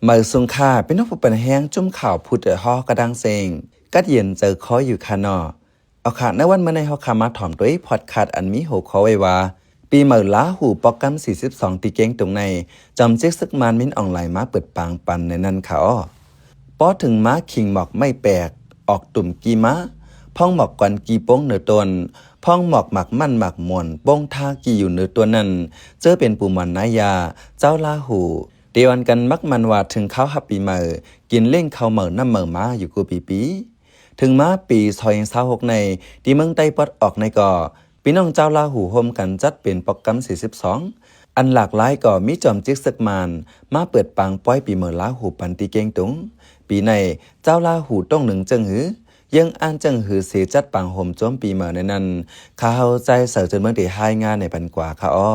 มือสุงค่าเป็นนกผู้เป็นแห้งจุ่มข่าวพูดเดือฮอกระดังเซงกัดเย็นเจอคออยู่คานอเอาขาดในวันเมื่อในฮอคามาถ่อมตัวพอดขาดอันมีหัวคอไว้ว่าปีเหมือล้าหูปอกกัม42ตีเก้งตรงในจำเจ๊กซึกมานมิ้นออนไลน์มาเปิดปางปันในนั้นเขาป้อถึงม้าคิงหมอกไม่แปลกออกตุ่มกีม้าพ่องหมอกกวนกีโป้งเหนือตนพ่องหมอกหมักมั่นหมักมวนโป้งท่ากีอยู่เหนือตัวนั้นเจอเป็นปูมันนายาเจ้าลาหูเดียวกันมักมันว่าถึงเขาหับปีเมื่อกินเล่งเขาเหมื่อน้ำเหมื่อมาอยู่กูปีถึงมาปี2026ในที่เมืองไต้ปอดออกในก่อพี่น้องเจ้าลาหูโฮมกันจัดเป็นโปรแกรม42อันหลากหลายก่อมีจอมจิกซึกมานมาเปิดปางป้อยปีเมื่อลาหูปันตีเก่งตุงปีในเจ้าลาหูต้องหนึ่งจังหือยังอ่านจังหือเสียจัดปางโฮมโจมปีเมื่อในนั้นข้าเข้าใจเสือจนเมื่อได้ให้งานในปันกว่าข้าอ้อ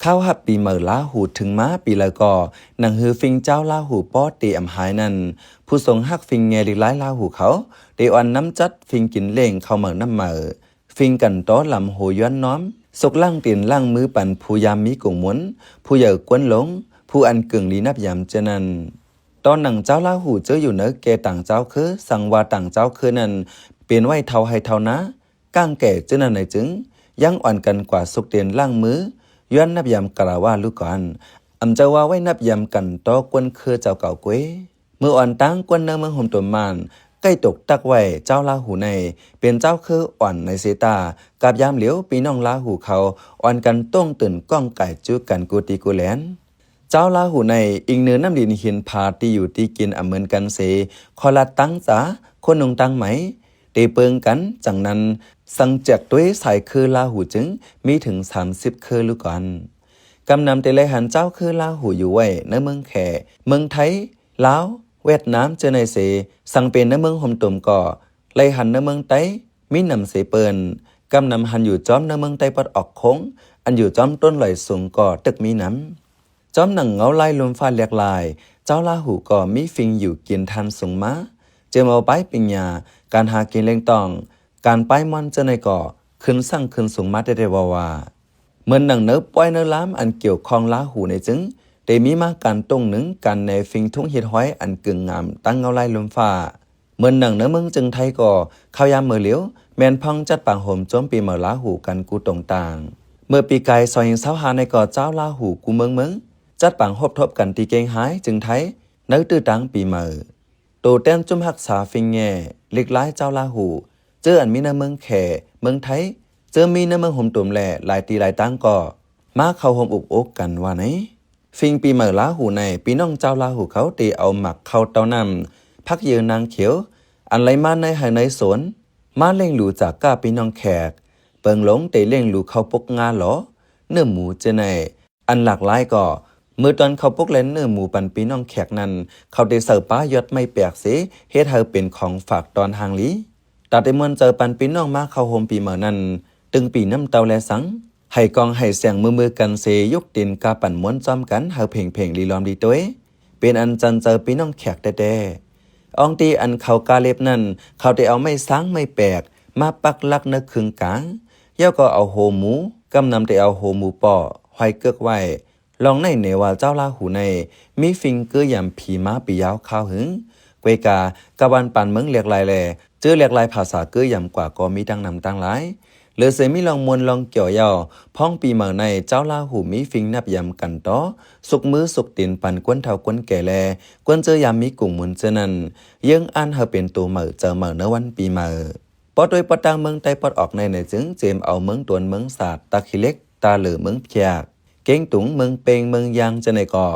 ข้าวหับปีเมื่อลาหูถึงม้าปีละก่อหนังหือฟิงเจ้าลาหูป้อตีอำหายนั้นผู้ทรงฮักฟิงเงลิไลลาหูเขาเดออนน้ำจัดฟิงกินเล่งเข้าเหมือน้ำเหมือฟิงกันโต้ลำโหย้อนน้อมสกล่างตีนล่างมือปั่นผู้ยามมีกุ่งม้วนผู้เหยื่อกวนหลงผู้อันกึ่งลีนับยามเจนันตอนหนังเจ้าลาหูเจออยู่เนื้อแกต่างเจ้าคือสั่งว่าต่างเจ้าคือนั้นเปลี่ยนไว้เท่าให้เท่านะก้างแก่เจนันในจึงยังอ่อนกันกว่าสุกเตียนล่างมือย้อนนับยามกล่าวว่าลูกก่อนอำเจ้าว่าไว้นับยามกันโตกวนคือเจ้าเก่าเกวยเมื่ออ่อนตั้งกวนเนื้อเมืองห่มตัวมานใกล้ตกตักไว้เจ้าลาหูในเป็นเจ้าคืออ่อนในเสตากับยามเหลียวปีน้องลาหูเขาอ่อนกันต้องตื่นก้องไก่จุกันกูตีกูแลนเจ้าลาหูในอิงเนื้อน้ำดินหินพาตีอยู่ตีกินเหมือนกันเสคอละตั้งจ๋าคนนงตั้งไหมตีเปิงกันจังนั้นสังเจกตัวใส่คือลาหูจึงมีถึง30คือลูกก่อนกำนำเตเลยหันเจ้าคือลาหูอยู่ไว้ในเมืองแขเมืองไทยลาวเวียดนามเจอในเสสังเป็นในเมืองห่มตุ่มก่อเลยหันในเมืองไต้มีนำเสเปินกำนำหันอยู่จอมในเมืองไต้ปัดออกคงอันอยู่จอมต้นไหลสูงก่อตึกมีน้ำจอมหนังเงาไล่ลมฟ้าเรียกลายเจ้าลาหูก่อมีฟิงอยู่กินทันสูงม้าเจอมาไปปิญญาการหากินเล่งตองการไปมอนเจอในก่อขึ้นสั่งขึ้นสูงม้าได้ว่าเหมือนหนังเนื้อป้อยเนื้อล้ำอันเกี่ยวข้องลาหูในจึงได้มีมาการตรงหนึ่งการในฟิงทุ่งเห็ดห้อยอันกึ่งงามตั้งเงาไล่ลมฟ้าเหมือนหนังเนื้อเมืองจึงไทยก่อข้าวยามเมื่อเหลียวแมนพังจัดปางห่มโจมปีเมื่อลาหูกันกูตรงต่างเมื่อปีไก่ซอยเสาหาในก่อเจ้าลาหูกูเมืองจัดปางหบทบกันตีเกงหายจึงไทยเนื้อตื้อตังปีเมื่อโตเต้นจุ่มหักษาฟิงแง่เล็กร้ายเจ้าลาหูเจออันมีในเมืองแขเมืองไทยเจอมีในเมืองห่มตุ่มแหล่หลายตีหลายตั้งก่อมาเข้าห่มอุบอกกันว่าไหนฟิงปีเมื่อลาหูในปีน้องเจ้าลาหูเขาตีเอาหมักเข้าเต้านำพักยืนนางเขียวอันไหลมาในหายในสวนมาเล่งหลูจากก้าปีน้องแขกเปิงหลงตีเล่งหลูเข้าปกงาหรอเนื้อหมูเจในอันหลากหลายก่อเมื่อตอนเขาปกเล่นเนื้อหมูปันปีน้องแขกนั้นเขาได้เสิร์ฟป้ายอดไม่แปลกเสียเฮ็ดให้เป็นของฝากตอนหางลีตัดได้มวนเจอปันปีน้องมาเข้าโฮมปีเมื่อนั้นตึงปีน้ำเตาแลสังให้กองให้เสียงมือกันเสยกตินกาปั่นม้วนจอมกันเฮาเพ่งลีลอมดีตัวเป็นอันจันเจอปีน้องแขกแต่อองตีอันเขากาเล็บนั่นเขาได้เอาไม่ซ้างไม่แปลกมาปักลักนึกคึงกลางย่อก็เอาโหหมูกำนำได้เอาโหหมูป่อห้อยเกือกไว้ลองในเนว่าเจ้าลาหูในมีฟิงเกอร์ยำผีม้าปียาวข้าวหึงเกวกากะวันปันเมืองเรียกลายแลเจอเรียกลายภาษาเกอร์ยำกว่าก็มีดังนำตั้งหลายเหลือเสมีลองมวลลองเกี่ยวยาวพ้องปีเมื่อในเจ้าลาหูมีฟิงนับยำกันต่อสุกมือสุกตีนปันกวนเท่ากวนแก่แลกวนเจอยามมีกลุ่มมุนเจนั้นยังอันเฮาเป็นตัวเหมื่อเจอเหมื่อในวันปีเมื่อปอดโดยปอตังเมืองไต้ปอดออกในจึงเจมเอาเมืองตวนเมืองศาสตร์ตาขี้เล็กตาเหลือเมืองเพียกเก่งตุงเมืองเปงเมืองยางจะในก่อ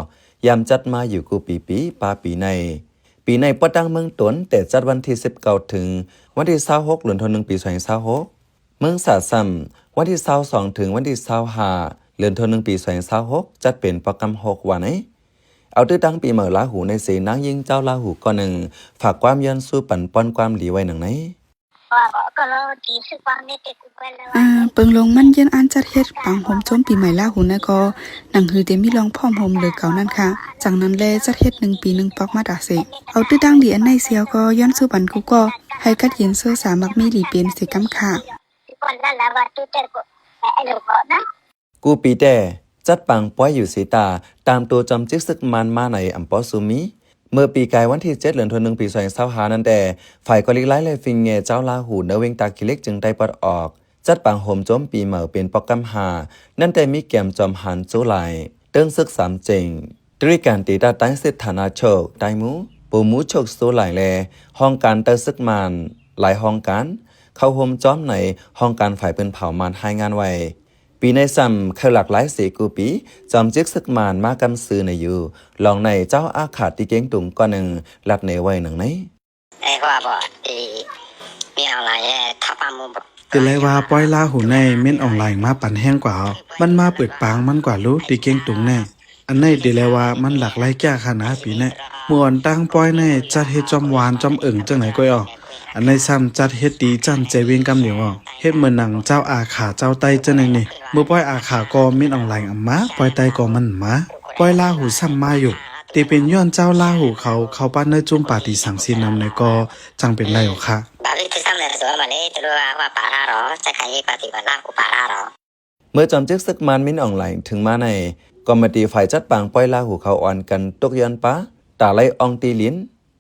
ยามจัดมาอยู่กูปีปาปีในปอตังเมืองตวนแต่จัดวันที่19ถึงวันที่26เดือนธันวาคมปี2026เมืองศาสตร์ซ้ำวันที่22ถึงวันที่25เดือนธันวาคมปี2026จัดเป็นโปรแกรม6วันเอาตื้อตั้งปีเมื่อลาหูในเสนางยิงเจ้าลาหูก่อนหนึ่งฝากความยันสู้ปั่นป้อนความดีไว้หนังไหนเปิงลงมันเย็นอันจัดเฮ็ดปังโฮมโจมปีใหม่ลาหูนะก็หนังหือเดมีลองพร้อมโฮมเลยเก่านั่นค่ะจากนั้นแลจัดเฮ็ด1ปี1ปอกมาดาเสเอาตื้อตั้งดีอันในเสียวก็ย้อนสู้ปันกูก็ให้กัดเย็นเสื้อสามักมีหลีเป็นสิกำค่ะกูปีแต่ จัดปังป้อยอยู่สีตาตามตัวจอมจิกซึกมันมาในอัมปอซูมิเมื่อปีกายวันที่7เดือนธันวาคมปี2025นั้นแต่ฝ่ายกอลิกไลไลฟิงเงเจ้าลาหูเนเวงตากิเล็กจึงได้ปลดออกจัดปังโฮมโจมปีเหมาเป็นปอกกำหานั่นแต่มีแกมจอมหันโจไหลเติ้งซึกสามเจงตรีการตีตาตั้งสิทธานาโชคไดมูปูมูโชคโซไหลแลห้องการเตอซึกมันหลายห้องการเข้าโฮมจอมในห้องการฝ่ายเป็นเผามันให้งานไว้ปีในซ้ำคือหลักหลายสีกูปีจอมจิกซึกมานมากำซื้อในอยู่ลองในเจ้าอาขาดที่เก้งตุงก็หนึ่งหลักในไว้หนึ่งไหนไอ้ว่าบ่มีอะไรทับปามุบแต่ไรว่าปล่อยลาหูในเม่นออนไลน์มาปั่นแห้งกว่ามันมาเปิดปางมันกว่ารู้ตีเก่งตุงแน่อันในเดลว่ามันหลักไล่แก้ขนาดปีแน่มวนตั้งปล่อยในจัดเฮ็ดจอมหวานจอมจังไหนก็อ่ออันในซ้ำจัดเฮ็ดดีจันใจเวงกำเหนียวอ่อเฮ็ดเหมือนหนังเจ้าอาขาเจ้าไตจังไหนนี่เมื่อปล่อยอาขาก็เม่นออนไลน์อัมมาปล่อยไตก็มันมาปล่อยลาหูซ้ำมาอยู่ตีเป็นย้อนเจ้าลาหูเขาปั้นเนื้อจุ่มปาติสังสีนำในก็จังเป็นไรหรอคะบาลีที่ซ้ำเลยสวยมาเลยตัวว่าปาราหรอจะขยี้ปฏิบัติลาหูปาราหรอเมื่อจอมจึกซึกมันมินออนไลน์ถึงมาในกรรมตีฝ่ายจัดปังปล่อยลาหูเขาอ่อนกันตกย้อนปะตาไลอองตีลิ้น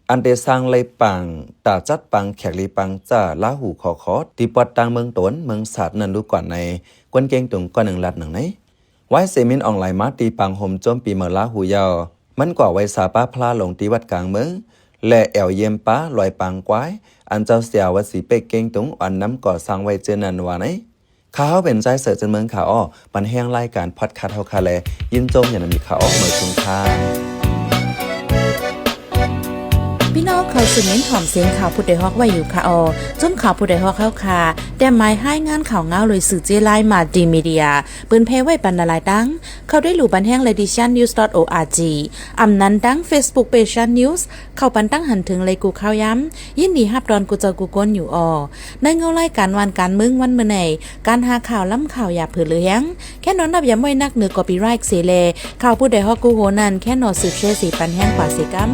อันเดสร้างไลปังตาจัดปังแขกลีปังจ้าลาหูขอตีปอดตังเมืองตนเมืองศาสตร์นันรู้ก่อนในกวนเก่งตุงก่อนหนึ่งลัดหนึ่งไหนไว้เซมินออนไลน์มาตีปังห่มโจมปีเมื่อลาหูยาวมันกว่าไว้สาป้าพลาลงตีวัดกลางเมืองและแอวเยี่ยมป้าลอยปังกวายอันเจ้าเสียววัดสีเป๊กเก่งตุงอ่อนน้ำก่อสร้างไว้เจนันวาไหนข้าวเป็นใจเสือจนเมืองขาอ้อปันแห้งรายการพอดคาสต์เฮาคาแลยินโจมอย่างนั้นมีข่าวออกเมื่อชุมทางพี่น้องเขาสืบเน้นหอมเสียงข่าวผู้ใดฮอกไว้อยู่ค่ะจนข่าวผู้ใดฮอกเข้าค่ะแต่หมายให้งานข่าวเงาเลยสื่อเจไลมาดีมีเดียปืนเพไว้ปันนาลายดังเขาได้หลู่บันแห้ง leditionnews.org อำนั้นดัง Facebook page news เข้าปันตั้งหันถึงเลยกูข่าวย้ำยินดีฮับดอนกูเจอกูก้นอยู่ในเงาไล่การวันการมึงวันเมื่อไหนการหาข่าวล้ำข่าวอย่าเผือเลี้ยงแค่นอนนับอย่าไม่นักเหนือกอปีไรค์เสเลข่าวผู้ใดฮอกกูโหนันแค่นอสืบเชสีปันแห้งกว่าสิกัม